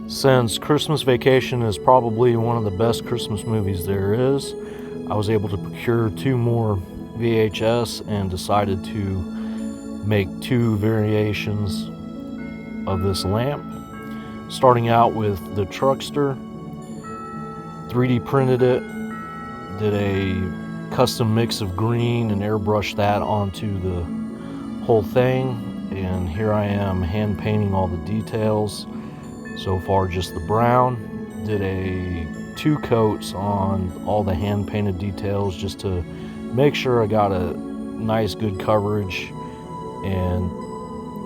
Since Christmas Vacation is probably one of the best Christmas movies there is, I was able to procure 2 more VHS and decided to make 2 variations of this lamp. Starting out with the Truckster, 3D printed it, did a custom mix of green and airbrushed that onto the whole thing, and here I am hand painting all the details. So far just the brown. Did 2 coats on all the hand painted details just to make sure I got a nice good coverage and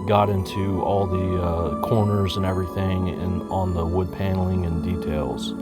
got into all the corners and everything and on the wood paneling and details.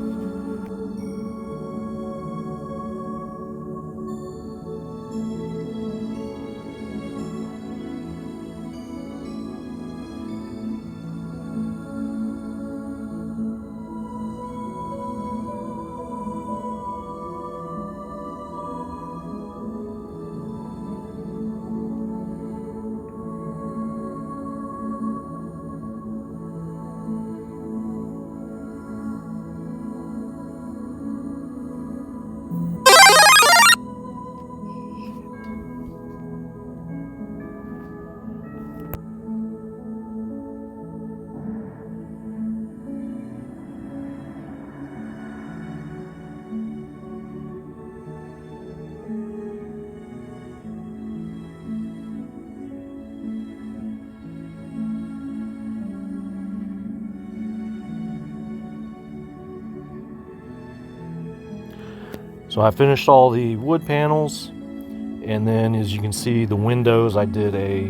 So I finished all the wood panels, and then as you can see the windows, I did a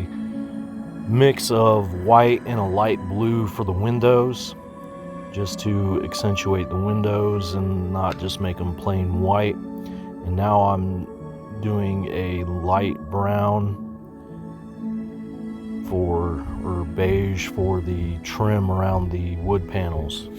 mix of white and a light blue for the windows just to accentuate the windows and not just make them plain white. And now I'm doing a light brown or beige for the trim around the wood panels.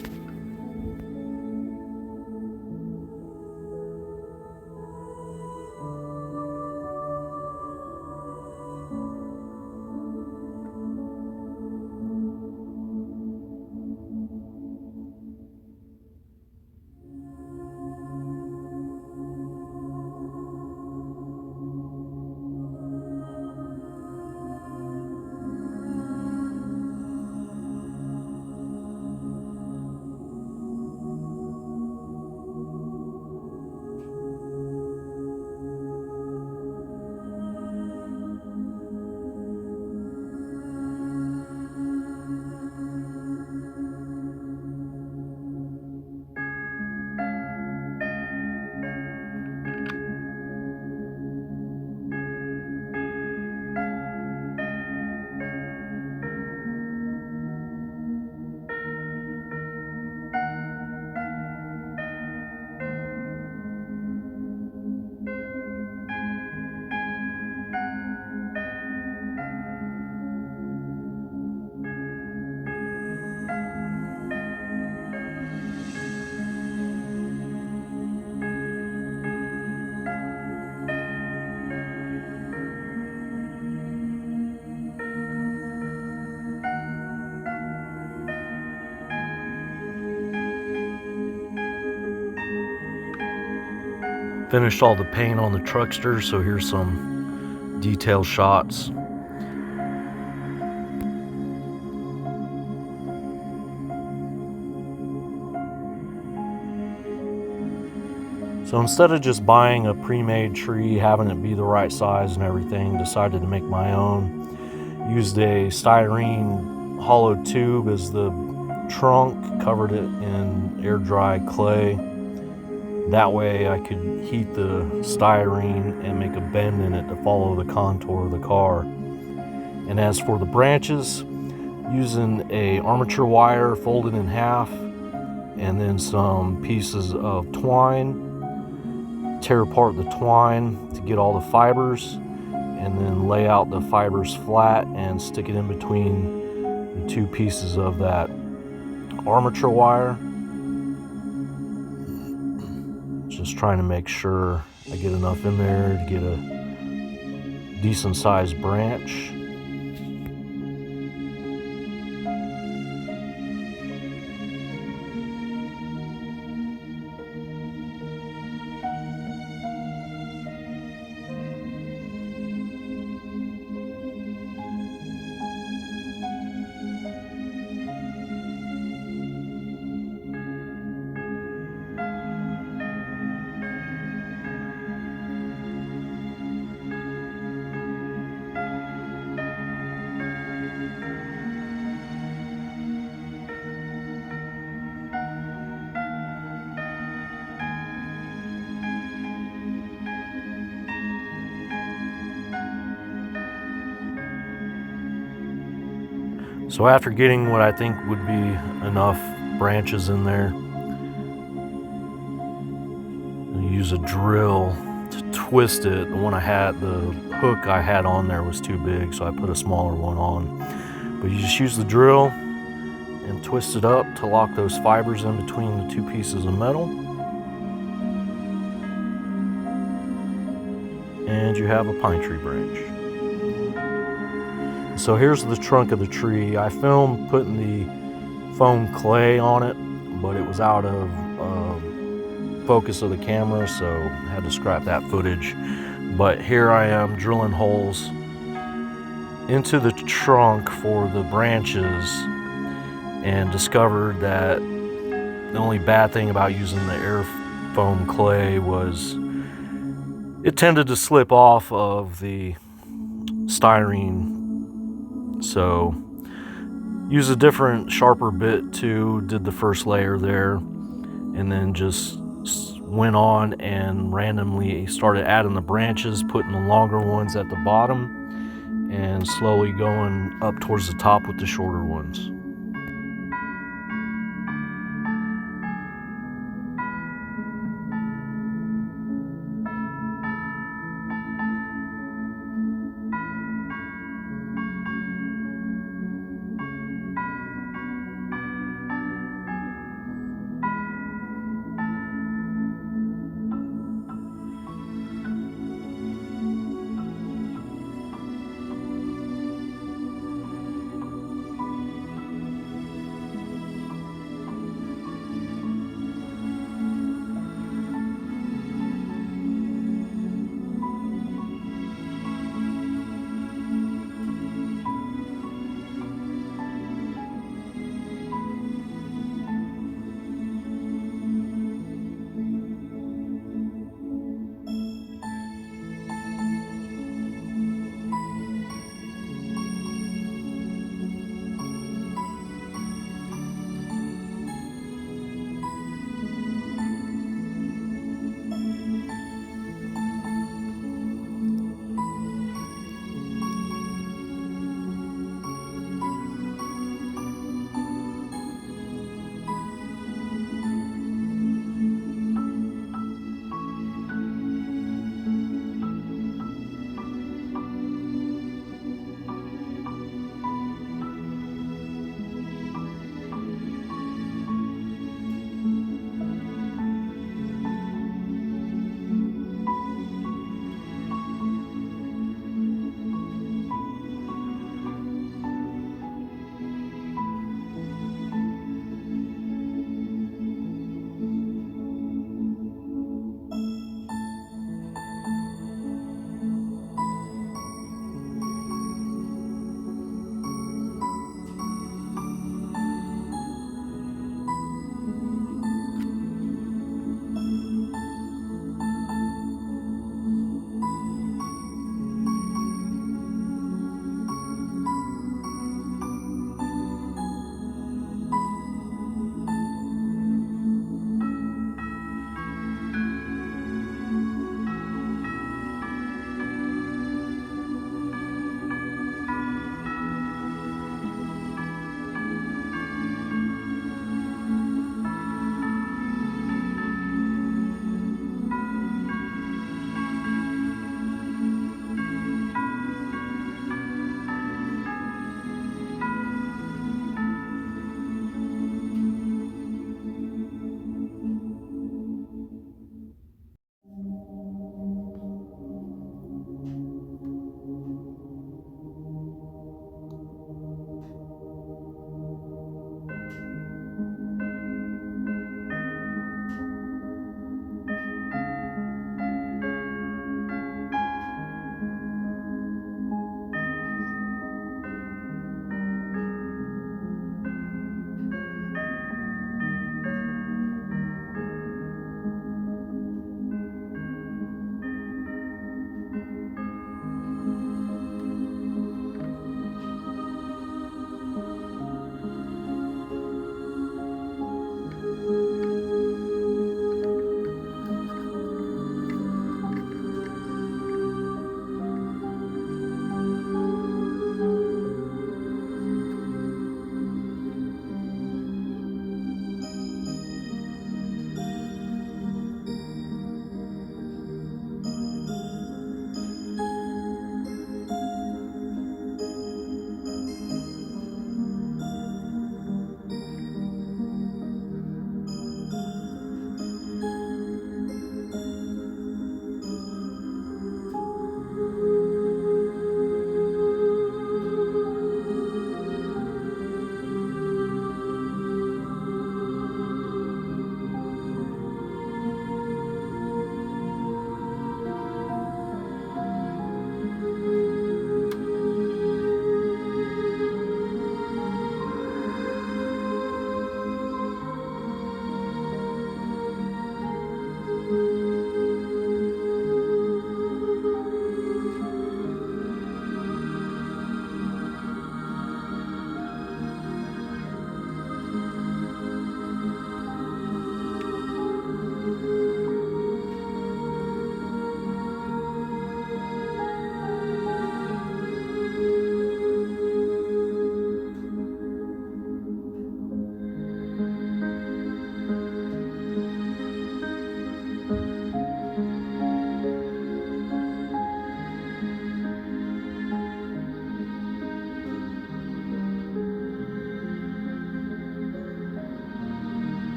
Finished all the paint on the Truckster, so here's some detail shots. So instead of just buying a pre-made tree, having it be the right size and everything, decided to make my own. Used a styrene hollow tube as the trunk, covered it in air dry clay. That way I could heat the styrene and make a bend in it to follow the contour of the car. And as for the branches, using a armature wire folded in half and then some pieces of twine, tear apart the twine to get all the fibers, and then lay out the fibers flat and stick it in between the 2 pieces of that armature wire. Just trying to make sure I get enough in there to get a decent sized branch. So after getting what I think would be enough branches in there, I use a drill to twist it. The one I had, the hook I had on there was too big, so I put a smaller one on. But you just use the drill and twist it up to lock those fibers in between the two pieces of metal. And you have a pine tree branch. So here's the trunk of the tree. I filmed putting the foam clay on it, but it was out of focus of the camera, so I had to scrap that footage. But here I am drilling holes into the trunk for the branches, and discovered that the only bad thing about using the air foam clay was it tended to slip off of the styrene. So use a different sharper bit too, did the first layer there, and then just went on and randomly started adding the branches, putting the longer ones at the bottom and slowly going up towards the top with the shorter ones.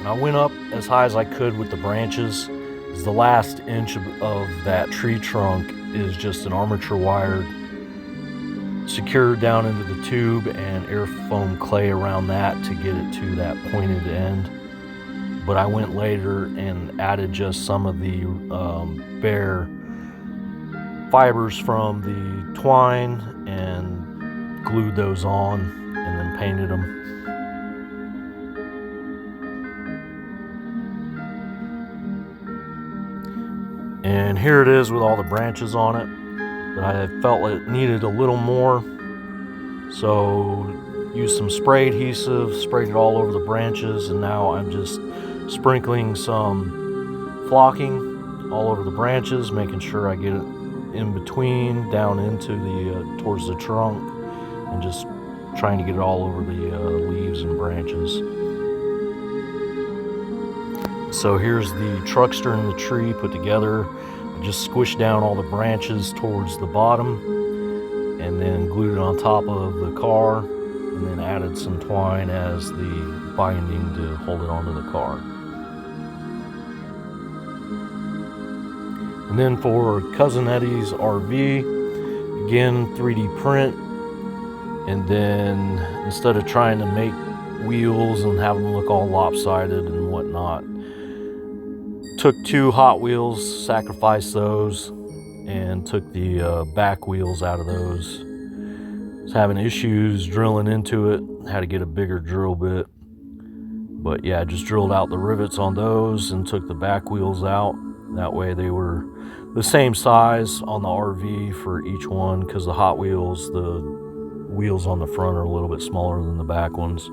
I went up as high as I could with the branches. The last inch of that tree trunk is just an armature wire secured down into the tube and air foam clay around that to get it to that pointed end. But I went later and added just some of the bare fibers from the twine and glued those on and then painted them. And here it is with all the branches on it. But I felt it needed a little more, so used some spray adhesive, sprayed it all over the branches, and now I'm just sprinkling some flocking all over the branches, making sure I get it in between, down into the towards the trunk, and just trying to get it all over the leaves and branches. So here's the truckster and the tree put together. I just squished down all the branches towards the bottom and then glued it on top of the car, and then added some twine as the binding to hold it onto the car. And then for Cousin Eddie's RV, again 3D print, and then instead of trying to make wheels and have them look all lopsided and whatnot, took 2 Hot Wheels, sacrificed those, and took the back wheels out of those. Was having issues drilling into it, had to get a bigger drill bit. But yeah, I just drilled out the rivets on those and took the back wheels out. That way they were the same size on the RV for each one, because the Hot Wheels, the wheels on the front are a little bit smaller than the back ones.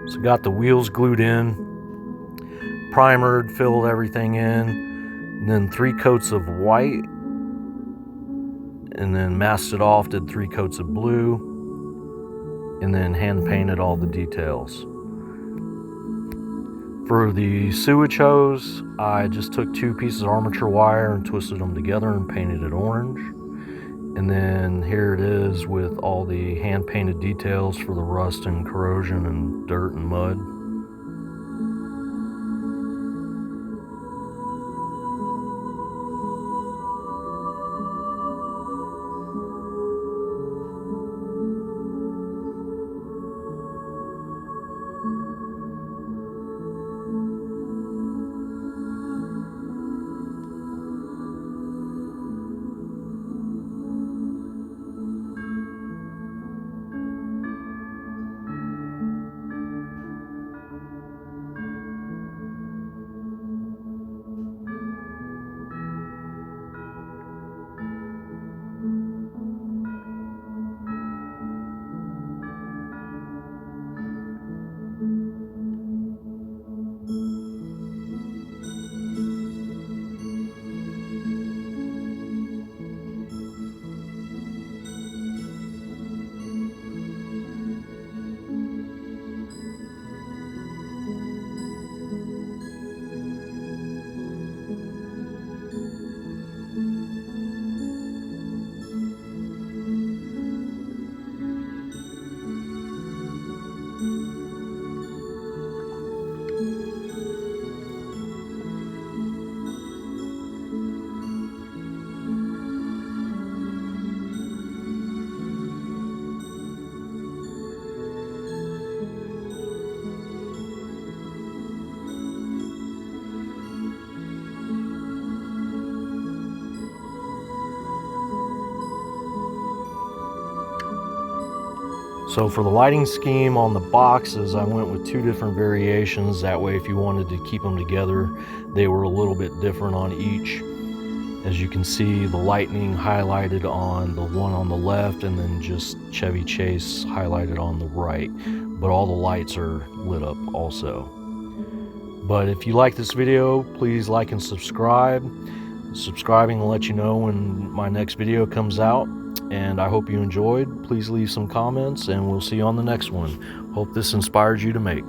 So got the wheels glued in, primered, filled everything in, and then 3 coats of white, and then masked it off, did 3 coats of blue, and then hand painted all the details. For the sewage hose, I just took 2 pieces of armature wire and twisted them together and painted it orange. And then here it is with all the hand painted details for the rust and corrosion and dirt and mud. So for the lighting scheme on the boxes, I went with 2 different variations. That way, if you wanted to keep them together, they were a little bit different on each. As you can see, the lightning highlighted on the one on the left, and then just Chevy Chase highlighted on the right. But all the lights are lit up also. But if you like this video, please like and subscribe. Subscribing will let you know when my next video comes out. And I hope you enjoyed. Please leave some comments, and we'll see you on the next one. Hope this inspires you to make.